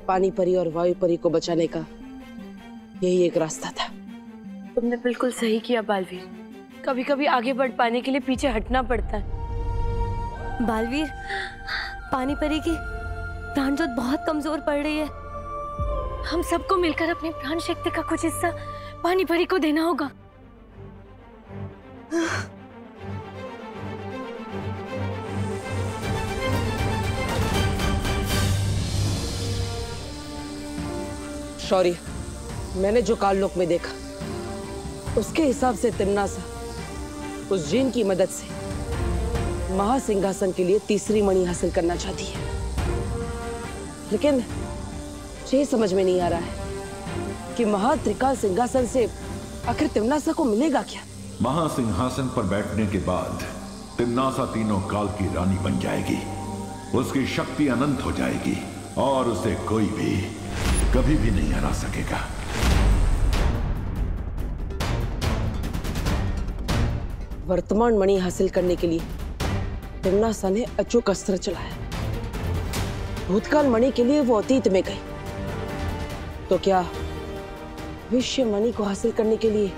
पानी परी और वायु परी को बचाने का यही एक रास्ता था। तुमने बिल्कुल सही किया बालवीर। कभी कभी आगे बढ़ पाने के लिए पीछे हटना पड़ता है। बालवीर, पानी परी की प्राण ज्योत बहुत कमजोर पड़ रही है। हम सबको मिलकर अपनी प्राण शक्ति का कुछ हिस्सा पानी परी को देना होगा। शौर्य, मैंने जो काललोक में देखा उसके हिसाब से तिम्नासा उस जीन की मदद से महासिंहासन के लिए तीसरी मणि हासिल करना चाहती है, लेकिन ये समझ में नहीं आ रहा है कि महात्रिकाल सिंहासन से आखिर तिम्नासा को मिलेगा क्या। महासिंहासन पर बैठने के बाद तिम्नासा तीनों काल की रानी बन जाएगी। उसकी शक्ति अनंत हो जाएगी और उसे कोई भी कभी भी नहीं हरा सकेगा। वर्तमान मणि हासिल करने के लिए तिम्नासा ने अचूक अस्त्र चलाया। भूतकाल मणि के लिए वो अतीत में गई, तो क्या भविष्य मणि को हासिल करने के लिए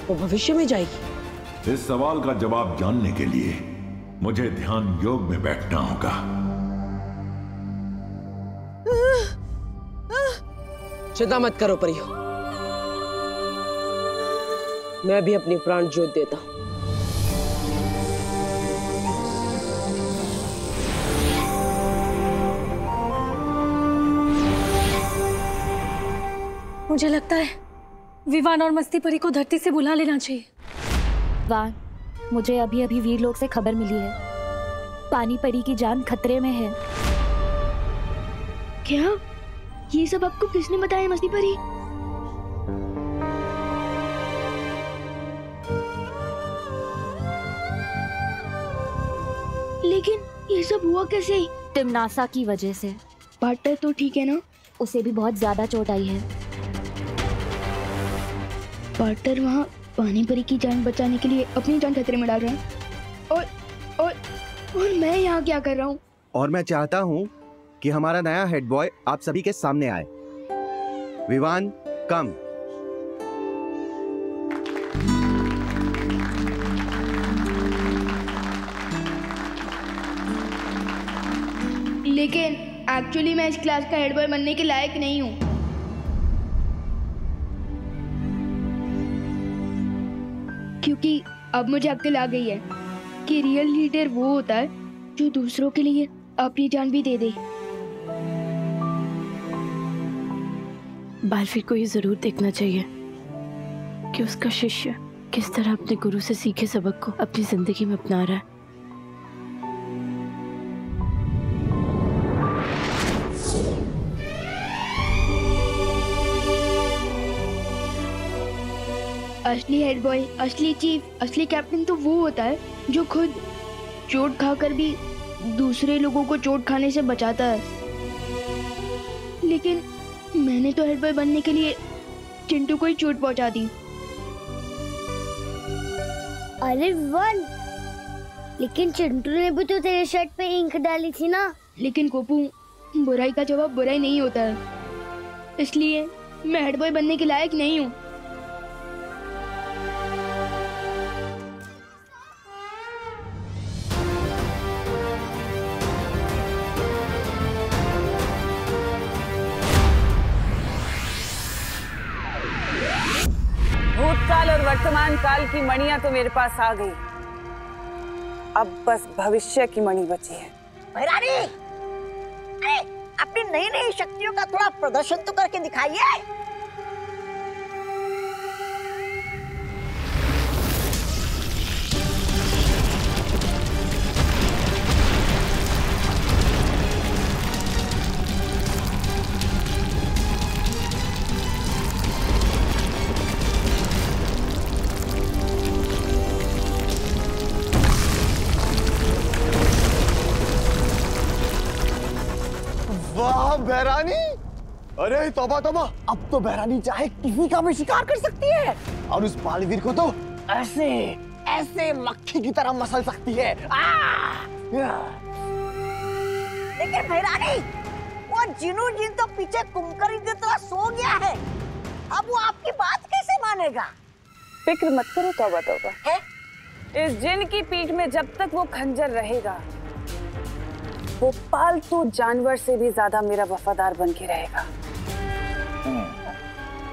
वो भविष्य में जाएगी? इस सवाल का जवाब जानने के लिए मुझे ध्यान योग में बैठना होगा। चिंता मत करो परियो, मैं भी अपनी प्राण ज्योत देता हूं। मुझे लगता है विवान और मस्ती परी को धरती से बुला लेना चाहिए। वान, मुझे अभी अभी वीरलोक से खबर मिली है। पानी परी की जान खतरे में है। क्या? ये सब आपको किसने बताया मस्ती परी? लेकिन ये सब हुआ कैसे? तिम्नासा की वजह से। पार्टनर तो ठीक है ना? उसे भी बहुत ज्यादा चोट आई है। पार्टनर वहाँ पानी परी की जान बचाने के लिए अपनी जान खतरे में डाल रहा है और मैं यहाँ क्या कर रहा हूँ? और मैं चाहता हूँ कि हमारा नया हेड बॉय आप सभी के सामने आए। विवान, कम। लेकिन एक्चुअली मैं इस क्लास का हेड बॉय बनने के लायक नहीं हूँ। क्योंकि अब मुझे अक्ल आ गई है कि रियल लीडर वो होता है जो दूसरों के लिए अपनी जान भी दे दे। बालवीर को ये जरूर देखना चाहिए कि उसका शिष्य किस तरह अपने गुरु से सीखे सबक को अपनी जिंदगी में अपना रहा है। असली हेड बॉय, असली चीफ, असली कैप्टन तो वो होता है जो खुद चोट खाकर भी दूसरे लोगों को चोट खाने से बचाता है। लेकिन मैंने तो हेड बॉय बनने के लिए चिंटू को ही चोट पहुंचा दी। अरे वन, लेकिन चिंटू ने भी तो तेरे शर्ट पे इंक डाली थी ना। लेकिन कोपू, बुराई का जवाब बुराई नहीं होता है, इसलिए मैं हेड बॉय बनने के लायक नहीं हूँ। भूतकाल और वर्तमान काल की मणियां तो मेरे पास आ गई, अब बस भविष्य की मणि बची है। महारानी, अरे अपनी नई नई शक्तियों का थोड़ा प्रदर्शन तो करके दिखाइए। वाह बहरानी, अरे तौबा तौबा, अब तो बहरानी चाहे किसी का भी शिकार कर सकती है और उस बालवीर को तो ऐसे ऐसे मक्खी की तरह मसल सकती है। लेकिन बहरानी, वो जिनू जिन तो पीछे कुमकरी की तरह सो गया है। अब वो आपकी बात कैसे मानेगा? फिक्र मत करो तौबा तौबा। इस जिन की पीठ में जब तक वो खंजर रहेगा, वो पालतू जानवर से भी ज्यादा मेरा वफादार बन के रहेगा।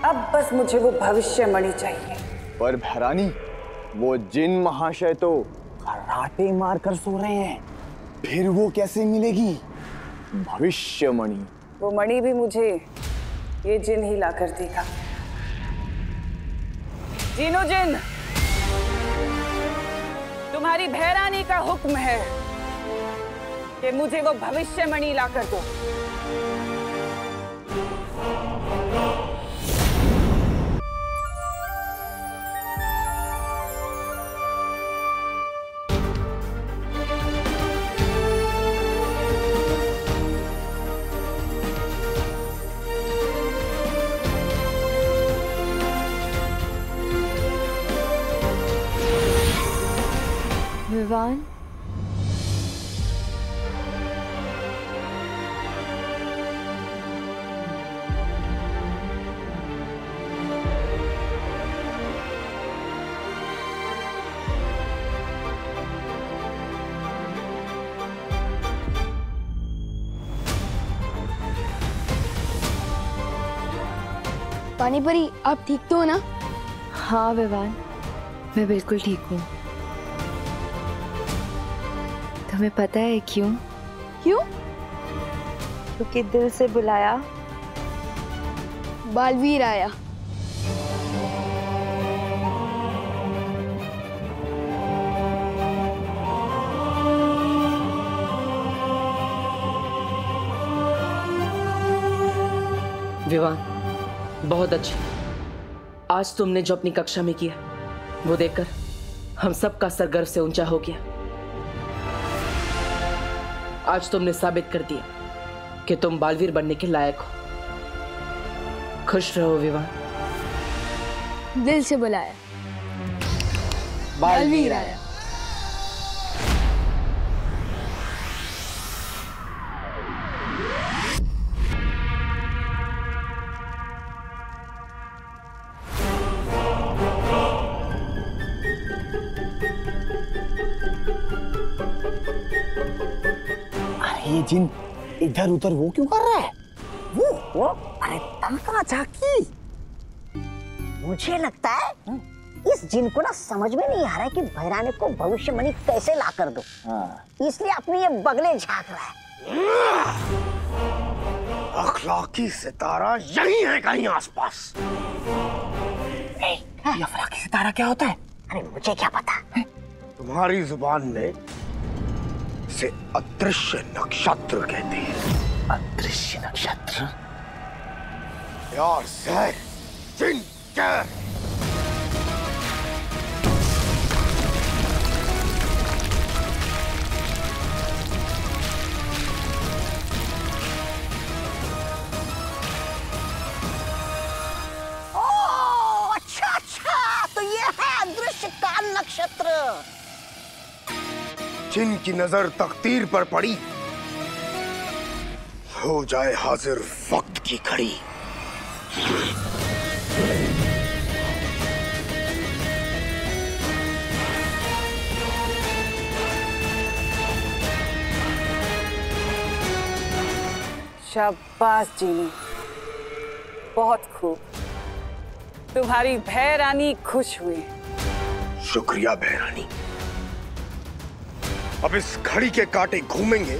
अब बस मुझे वो भविष्यमणि चाहिए। पर भैरानी, वो जिन महाशय तो खर्राटे मारकर सो रहे हैं, फिर वो कैसे मिलेगी भविष्यमणि? वो मणि भी मुझे ये जिन ही ला कर देगा। जिनो जिन, तुम्हारी भैरानी का हुक्म है कि मुझे वो भविष्यमणि ला कर दो। विवान, पानी परी, आप ठीक तो हो ना? हाँ विवान, मैं बिल्कुल ठीक हूँ। तुम्हें पता है क्यों? क्यों? क्योंकि दिल से बुलाया बालवीर आया। विवान, बहुत अच्छी। आज तुमने जो अपनी कक्षा में किया वो देखकर हम सबका सर गर्व से ऊंचा हो गया। आज तुमने साबित कर दिया कि तुम बालवीर बनने के लायक हो। खुश रहो विवान। दिल से बुलाया बालवीर आया। ये जिन इधर उधर वो क्यों कर रहा है? वो अरे तनका झाकी। मुझे लगता है इस जिन को ना समझ में नहीं आ रहा है कि भैरानी को भविष्यमणि कैसे ला कर दो। इसलिए अपनी ये बगले झांक रहा है। अखलाकी सितारा यही है कहीं आसपास। ये अखलाकी सितारा क्या होता है? अरे मुझे क्या पता। तुम्हारी जुबान में से अदृश्य नक्षत्र कहते हैं। अदृश्य नक्षत्र? यार सर, जिन क्या? अच्छा, तो ये है अदृश्य काल नक्षत्र। जिनकी नजर तकदीर पर पड़ी, हो जाए हाजिर वक्त की घड़ी। शाबाश जीनी, बहुत खूब। तुम्हारी भैरानी खुश हुई। शुक्रिया भैरानी। अब इस घड़ी के कांटे घूमेंगे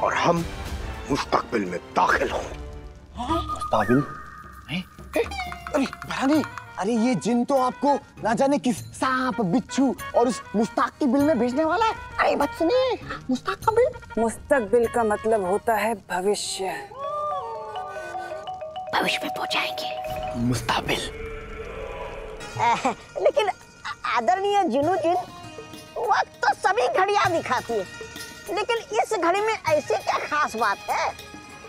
और हम मुस्तकबिल में दाखिल होंगे। मुस्तकबिल? अरे भैरानी, अरे ये जिन तो आपको ना जाने किस सांप, बिच्छू और उस मुस्तकबिल में भेजने वाला है। अरे बात सुनिए, मुस्तकबिल। मुस्तकबिल का मतलब होता है भविष्य। भविष्य में पहुंचाएंगे। मुस्तकबिल। लेकिन आदरणीय जिनू जिन, वक्त तो सभी घड़ियां दिखाती है, लेकिन इस घड़ी में ऐसी क्या खास बात है?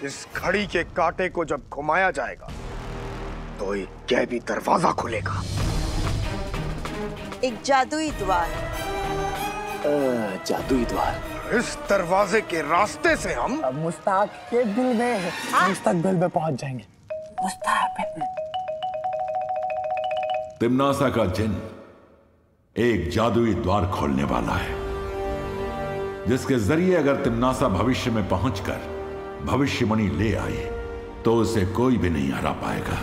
इस घड़ी के कांटे को जब घुमाया जाएगा तो एक गैबी दरवाजा खुलेगा। एक जादुई द्वार। जादुई द्वार? इस दरवाजे के रास्ते से हम मुस्ताक के दिल में मुस्तकबिल में पहुंच जाएंगे। तिम्नासा का जिन एक जादुई द्वार खोलने वाला है, जिसके जरिए अगर तिम्नासा भविष्य में पहुंचकर भविष्यमणि ले आए तो उसे कोई भी नहीं हरा पाएगा।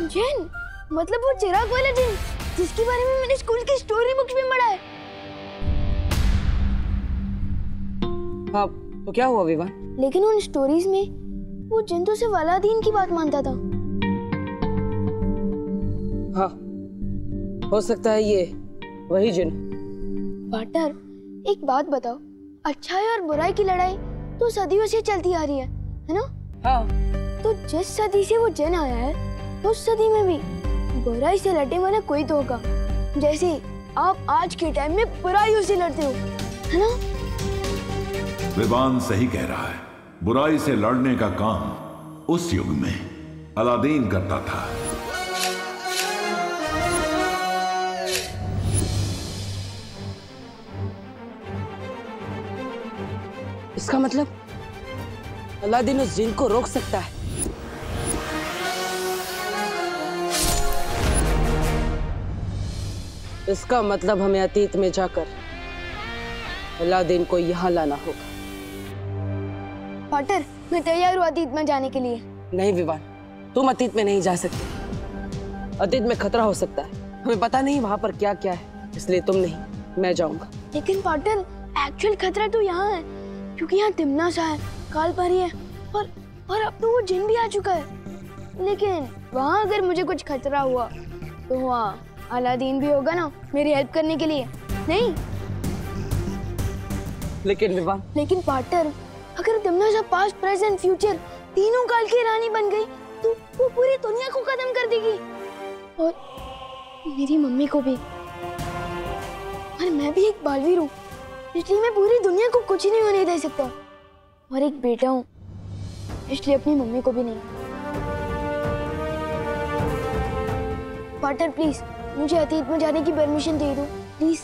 जिन, मतलब वो चिराग वाला जिन जिसके बारे में मैंने स्कूल की स्टोरी बुक्स में पढ़ा है। हाँ, तो क्या हुआ विवान? लेकिन उन स्टोरीज में वो जिन तो सिर्फ अलादीन की बात मानता था। हाँ, हो सकता है ये वही जिन। पार्टनर, एक बात बताओ, अच्छाई और बुराई की लड़ाई तो सदियों से चलती आ रही है ना? हाँ। तो जिस सदी से वो जिन आया है, उस सदी में भी बुराई से लड़ने वाला कोई तो होगा, जैसे आप आज के टाइम में बुराइयों से लड़ते हो, है ना? विवान सही कह रहा है। बुराई से लड़ने का काम उस युग में अलादीन करता था। इसका मतलब अलादीन उस जिन को रोक सकता है। इसका मतलब हमें अतीत में जाकर अलादीन को यहां लाना होगा। पार्टनर, मैं तैयार हूँ अतीत में जाने के लिए। नहीं विवान, तुम अतीत में नहीं जा सकते। अतीत में खतरा हो सकता है, हमें पता नहीं वहां पर क्या क्या है, इसलिए तुम नहीं, मैं जाऊंगा। लेकिन पार्टनर, एक्चुअल खतरा तो यहाँ है, क्योंकि यहाँ तिम्नासा है, कालपरी है और अब तो वो जिन भी आ चुका है। लेकिन वहाँ अगर मुझे कुछ खतरा हुआ तो वहाँ अलादीन भी होगा ना, मेरी हेल्प करने के लिए, नहीं? लेकिन विवान, लेकिन पार्टनर, अगर तिम्नासा पास्ट, प्रेजेंट, फ्यूचर तीनों काल की रानी बन गई तो वो पूरी दुनिया को खत्म कर देगी, और मेरी मम्मी को भी। और मैं भी एक बालवीर हूँ, इसलिए मैं पूरी दुनिया को कुछ नहीं होने दे सकता, और एक बेटा हूँ, इसलिए अपनी मम्मी को भी नहीं। पार्टनर प्लीज, मुझे अतीत में जाने की परमिशन दे दो प्लीज।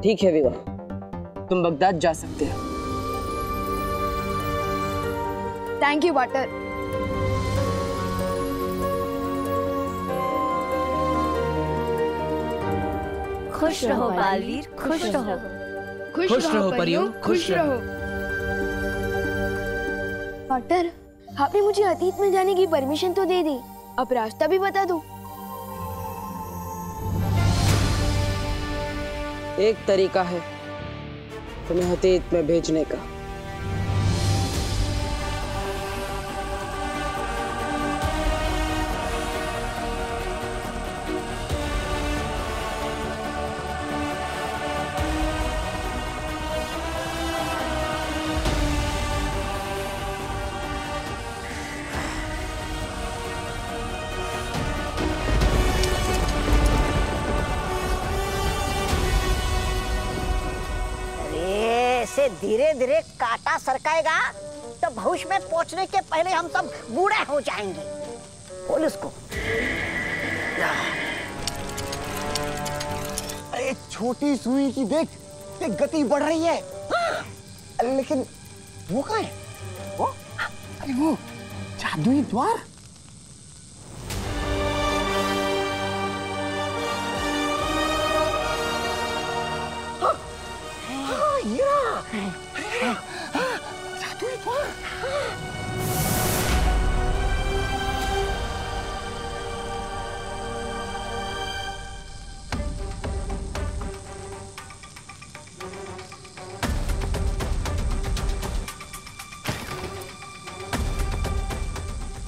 ठीक है विवाह, तुम बगदाद जा सकते हो। Thank you partner. खुश रहो बालवीर, खुश रहो। खुश रहो परियों, खुश रहो। पार्टनर, आपने मुझे अतीत में जाने की परमिशन तो दे दी, अब रास्ता भी बता दो। एक तरीका है तुम्हें अतीत में भेजने का। से धीरे धीरे कांटा सरकाएगा तो भविष्य में पहुंचने के पहले हम सब बूढ़े हो जाएंगे। बोल उसको। अरे छोटी सुई की देख, ये गति बढ़ रही है। लेकिन वो कहाँ है? वो? अरे वो जादुई द्वार। जादुई द्वार।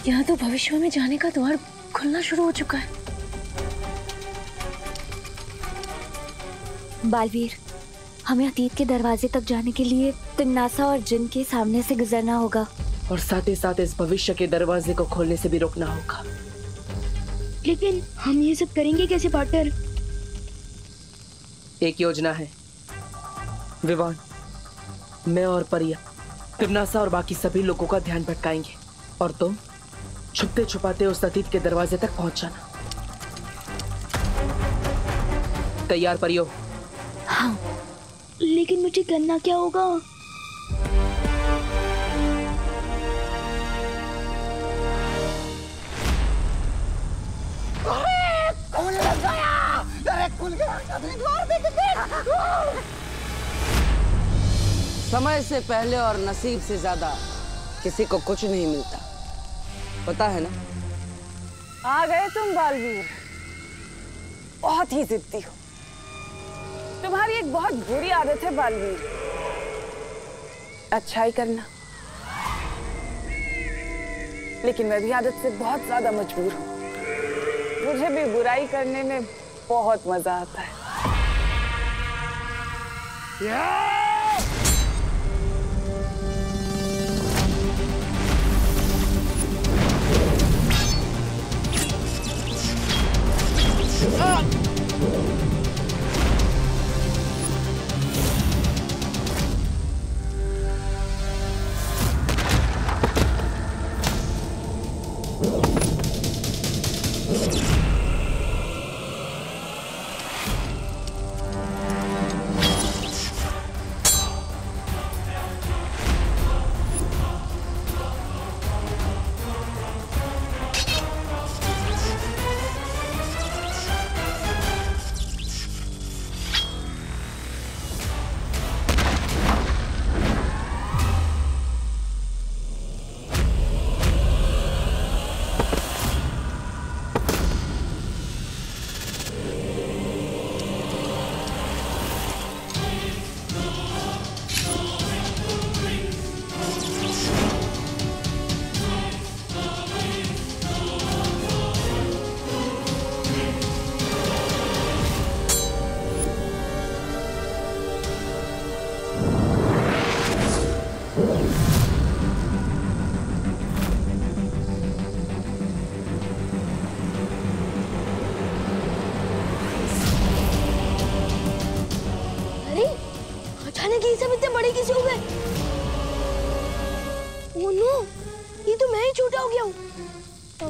यहाँ तो भविष्य में जाने का द्वार खुलना शुरू हो चुका है। बालवीर, हमें अतीत के दरवाजे तक जाने के लिए तिम्नासा और जिन के सामने से गुजरना होगा, और साथ ही साथ इस भविष्य के दरवाजे को खोलने से भी रोकना होगा। लेकिन हम ये सब करेंगे कैसे पार्टनर? एक योजना है विवान, मैं और परिया तिमनासा और बाकी सभी लोगों का ध्यान भटकाएंगे और तुम छुपते छुपाते उस अतीत के दरवाजे तक पहुंच जाना। तैयार परियो? हाँ, लेकिन मुझे करना क्या होगा? खुल गया। द्वार देख। समय से पहले और नसीब से ज्यादा किसी को कुछ नहीं मिलता, पता है ना? आ गए तुम बालवीर, बहुत ही जिद्दी हो। तुम्हारी एक बहुत बुरी आदत है बालवीर, अच्छाई करना, लेकिन मैं भी आदत से बहुत ज्यादा मजबूर हूँ। मुझे भी बुराई करने में बहुत मजा आता है।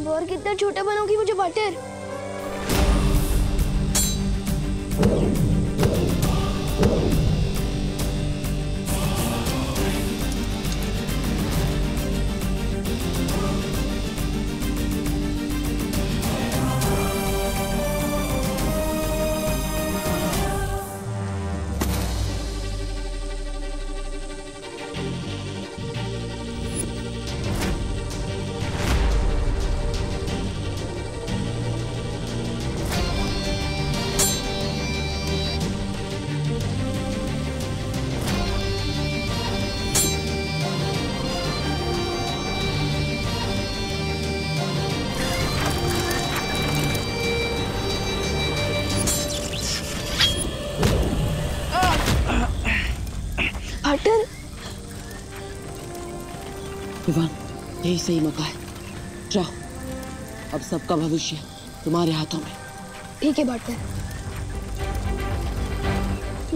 और कितना छोटा बनोगी मुझे बटर? विवान, यही सही मौका है। जाओ, अब सबका भविष्य तुम्हारे हाथों में। ठीक है बाटर।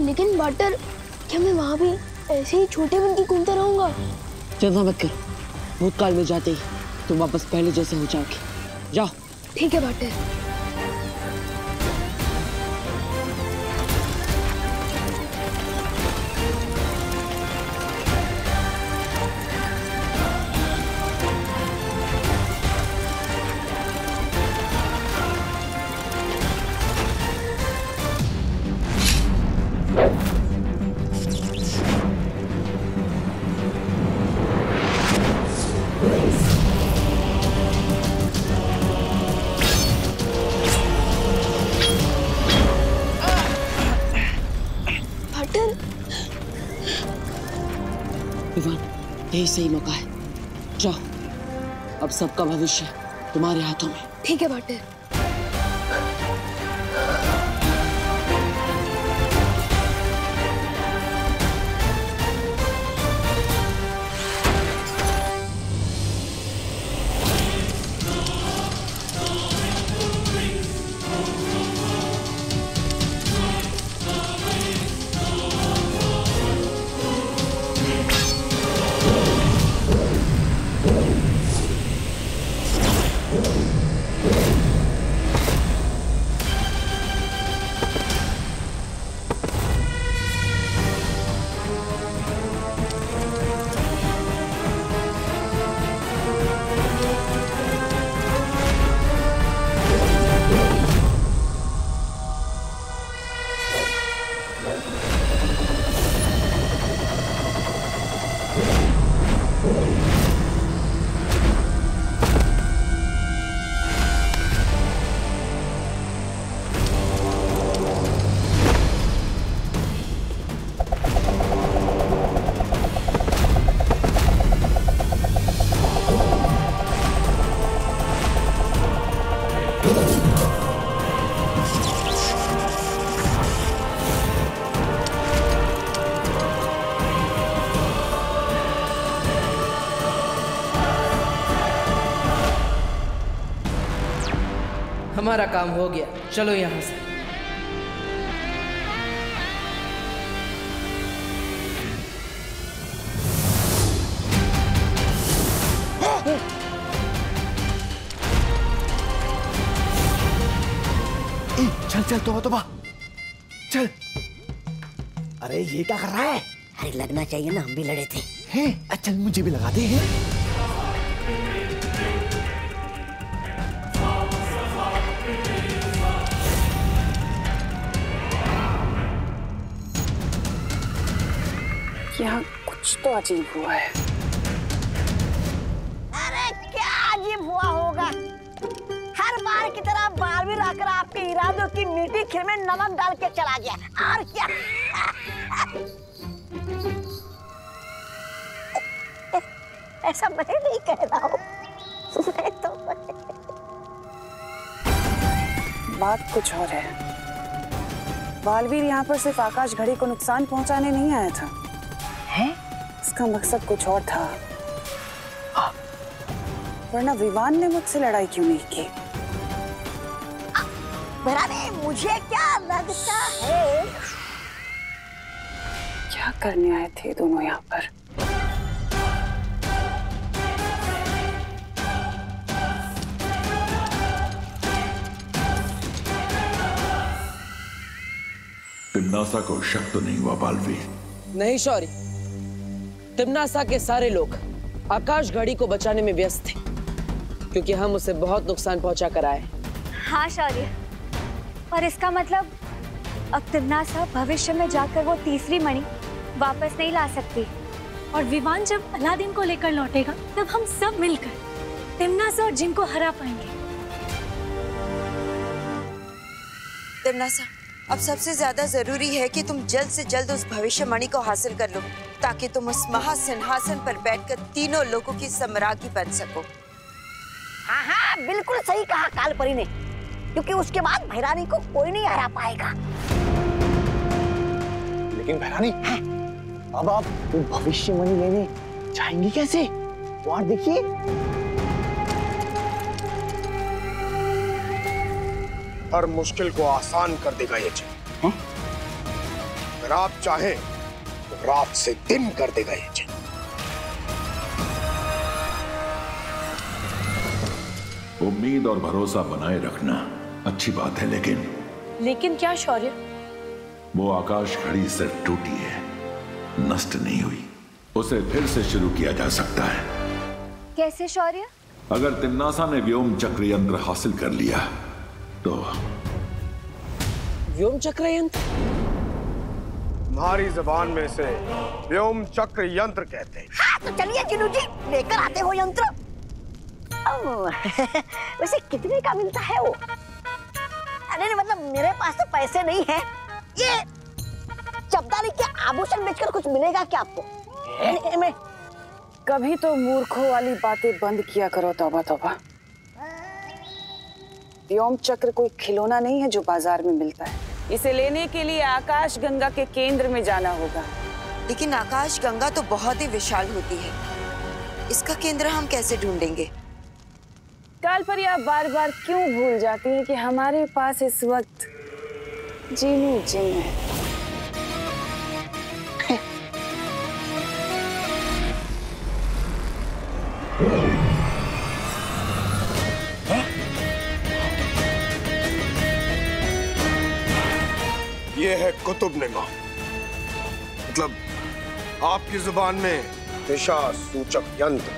लेकिन बाटर, क्या मैं वहां भी ऐसे ही छोटे बन के घूमता रहूंगा? चिंता मत करो, भूतकाल में जाते ही तुम वापस पहले जैसे हो जाओगे। जाओ। ठीक है बाटर। यही सही मौका है। जाओ, अब सबका भविष्य तुम्हारे हाथों में। ठीक है बाटर। हमारा काम हो गया, चलो यहाँ से। चल चल तोबा चल। अरे ये क्या कर रहा है? अरे लगना चाहिए ना, हम भी लड़े थे। हैं? अच्छा मुझे भी लगा दे। यहाँ कुछ तो अजीब हुआ है। अरे क्या अजीब हुआ होगा? हर बार की तरह बालवीर आकर आपके इरादों की मीठी खीर में नमक डाल के चला गया, और क्या? ऐसा मैं नहीं कह रहा हूँ, मैं तो बात कुछ और है। बालवीर यहाँ पर सिर्फ आकाश घड़ी को नुकसान पहुंचाने नहीं आया था, है? इसका मकसद कुछ और था। वरना विवान ने मुझसे लड़ाई क्यों नहीं की? भैरानी, मुझे क्या लगता है? क्या करने आए थे दोनों यहाँ पर? तिम्नासा को शक तो नहीं हुआ बालवीर? नहीं शौर्य, तिम्नासा के सारे लोग आकाश घड़ी को बचाने में व्यस्त थे, क्योंकि हम उसे बहुत नुकसान पहुंचा कर आए। हाँ शौर्य, और इसका मतलब अब तिम्नासा भविष्य में जाकर वो तीसरी मणि वापस नहीं ला सकती। और विवान जब अलादीन को लेकर लौटेगा, तब हम सब मिलकर तिम्नासा और जिन को हरा पाएंगे। तिम्नासा, अब सबसे ज्यादा जरूरी है कि तुम जल्द से जल्द उस भविष्यवाणी को हासिल कर लो, ताकि तुम उस महासिंहासन पर बैठकर तीनों लोगों की सम्राज्ञी बन सको। हाँ हाँ, बिल्कुल सही कहा कालपरी ने, क्योंकि उसके बाद भैरानी को कोई नहीं हरा पाएगा। लेकिन भैरानी, अब आप वो भविष्यवाणी लेने जाएंगी कैसे? और देखिए, हर मुश्किल को आसान कर देगा ये जिन। अगर आप चाहें तो रात से दिन कर देगा ये जिन। उम्मीद और भरोसा बनाए रखना अच्छी बात है, लेकिन क्या शौर्य? वो आकाश घड़ी सिर्फ टूटी है, नष्ट नहीं हुई। उसे फिर से शुरू किया जा सकता है। कैसे शौर्य? अगर तिम्नासा ने व्योम चक्र यंत्र हासिल कर लिया तो। व्योम चक्र यंत्र? तुम्हारी जबान में से व्योम चक्र यंत्र कहते हैं। हाँ, तो चलिए जिनू जी, लेकर आते हो यंत्र। वैसे कितने का मिलता है वो? अरे मतलब मेरे पास तो पैसे नहीं है। ये चपदारी के आभूषण बेचकर कुछ मिलेगा क्या आपको? मैं कभी तो मूर्खों वाली बातें बंद किया करो। तौबा तौबा, व्योम चक्र कोई खिलौना नहीं है जो बाजार में मिलता है। इसे लेने के लिए आकाश गंगा के केंद्र में जाना होगा। लेकिन आकाश गंगा तो बहुत ही विशाल होती है, इसका केंद्र हम कैसे ढूंढेंगे? कालपरी, आप बार बार क्यों भूल जाती हैं कि हमारे पास इस वक्त जीनू जिन है। ये है कुतुबनुमा, मतलब आपकी जुबान में दिशा सूचक यंत्र।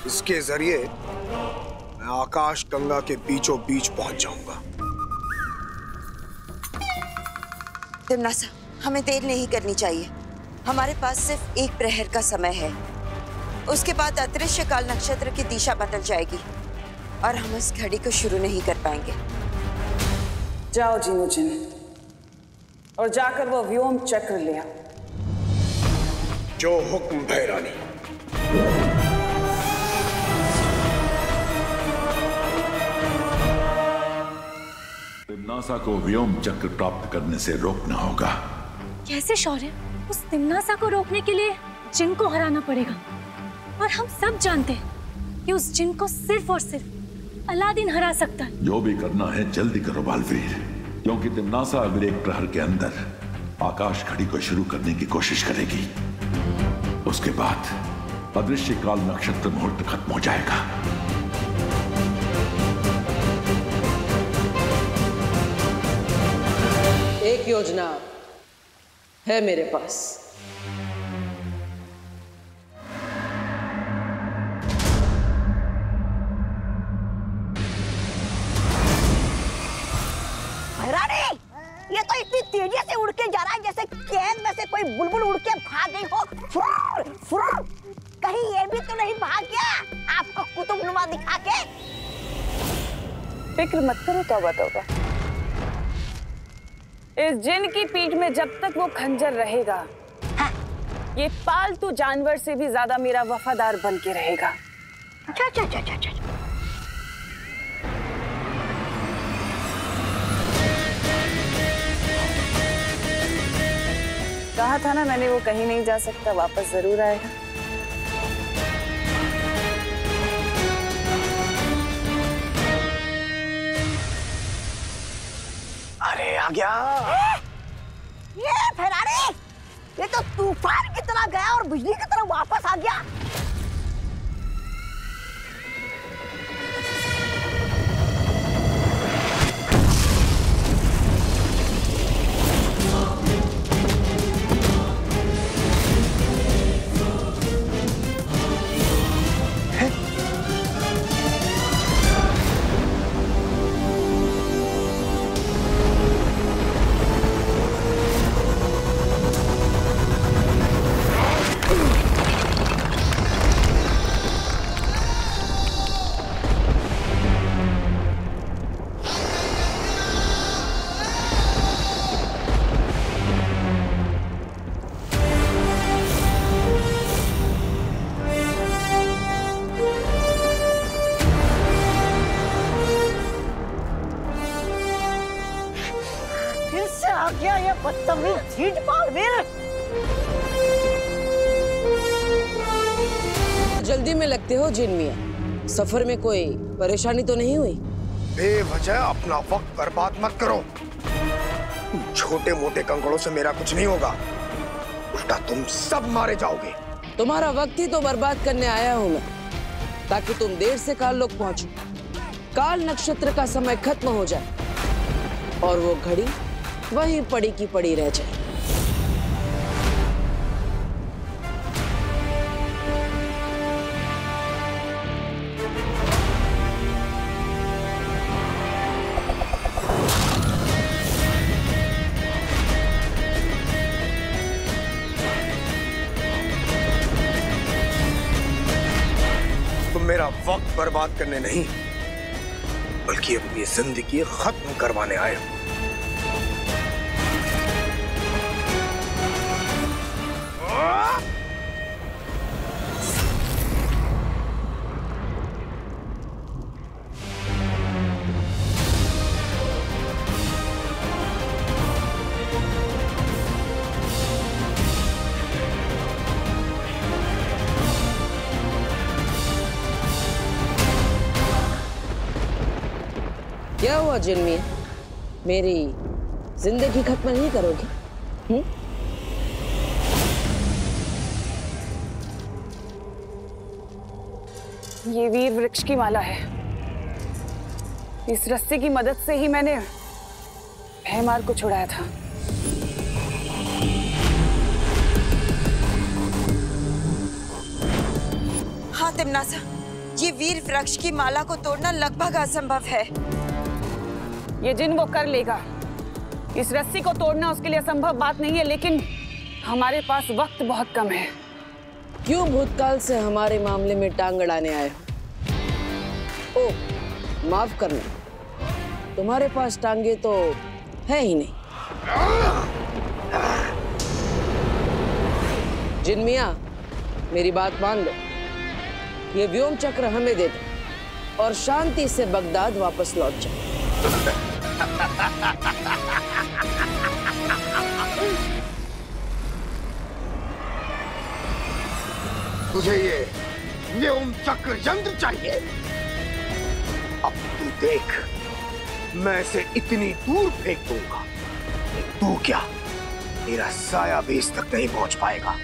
इसके जरिए मैं आकाश गंगा के बीचों बीच पहुंच जाऊंगा। तिम्नासा, हमें देर नहीं करनी चाहिए। हमारे पास सिर्फ एक प्रहर का समय है, उसके बाद अदृश्य काल नक्षत्र की दिशा बदल जाएगी और हम इस घड़ी को शुरू नहीं कर पाएंगे। जाओ जीनू जिन, और जाकर वो व्योम चक्र ले आओ। जो हुक्म भैरानी। तिम्नासा को व्योम चक्र प्राप्त करने से रोकना होगा। कैसे शौर्य? उस तिम्नासा को रोकने के लिए जिन को हराना पड़ेगा, और हम सब जानते हैं कि उस जिन को सिर्फ और सिर्फ अलादीन हरा सकता है। जो भी करना है जल्दी करो बालवीर, क्योंकि तिम्नासा अगले 1 प्रहर के अंदर आकाश घड़ी को शुरू करने की कोशिश करेगी। उसके बाद अदृश्य काल नक्षत्र मुहूर्त खत्म हो जाएगा। एक योजना है मेरे पास। ये तो इतनी तेजी से उड़ के जा रहा है जैसे कैद में से कोई बुलबुल उड़ के भाग गई हो। फुर, फुर। कहीं ये भी तो नहीं भाग गया आपको कुतुबनुमा दिखा के? फिक्र मत करो तौबा तौबा। इस जिन की पीठ में जब तक वो खंजर रहेगा, हाँ। ये पालतू जानवर से भी ज्यादा मेरा वफादार बन के रहेगा। अच्छा अच्छा अच्छा अच्छा। कहा था ना मैंने, वो कहीं नहीं जा सकता, वापस जरूर आएगा। अरे आ गया। ये फेरारी, ये तो तूफान की तरह गया और बिजली की तरह वापस आ गया। जल्दी में लगते हो जिन मियां, सफर में कोई परेशानी तो नहीं हुई? बेवजह अपना वक्त बर्बाद मत करो। छोटे मोटे कंकड़ों से मेरा कुछ नहीं होगा, उल्टा तुम सब मारे जाओगे। तुम्हारा वक्त ही तो बर्बाद करने आया हूं मैं, ताकि तुम देर से काल लोग पहुंचो, काल नक्षत्र का समय खत्म हो जाए और वो घड़ी वहीं पड़ी की पड़ी रह जाए। मेरा वक्त बर्बाद करने नहीं, बल्कि अपनी जिंदगी खत्म करवाने आए हो। क्या हुआ जिन मियां, मेरी जिंदगी खत्म नहीं करोगे? ये वीर वृक्ष की माला है। इस रस्सी की मदद से ही मैंने भयमार को छुड़ाया था। हाँ तिम्नासा, ये वीर वृक्ष की माला को तोड़ना लगभग असंभव है। ये जिन वो कर लेगा। इस रस्सी को तोड़ना उसके लिए असंभव बात नहीं है, लेकिन हमारे पास वक्त बहुत कम है। क्यों भूतकाल से हमारे मामले में टांग अड़ाने आए हो? ओह, माफ करना, तुम्हारे पास टांगे तो है ही नहीं। जिन मियां, मेरी बात मान लो, ये व्योम चक्र हमें दे दो और शांति से बगदाद वापस लौट जाओ। तुझे ये व्योम चक्र यंत्र चाहिए? अब तू देख, मैं इसे इतनी दूर फेंक दूंगा, तू क्या, तेरा साया भी इस तक नहीं पहुंच पाएगा।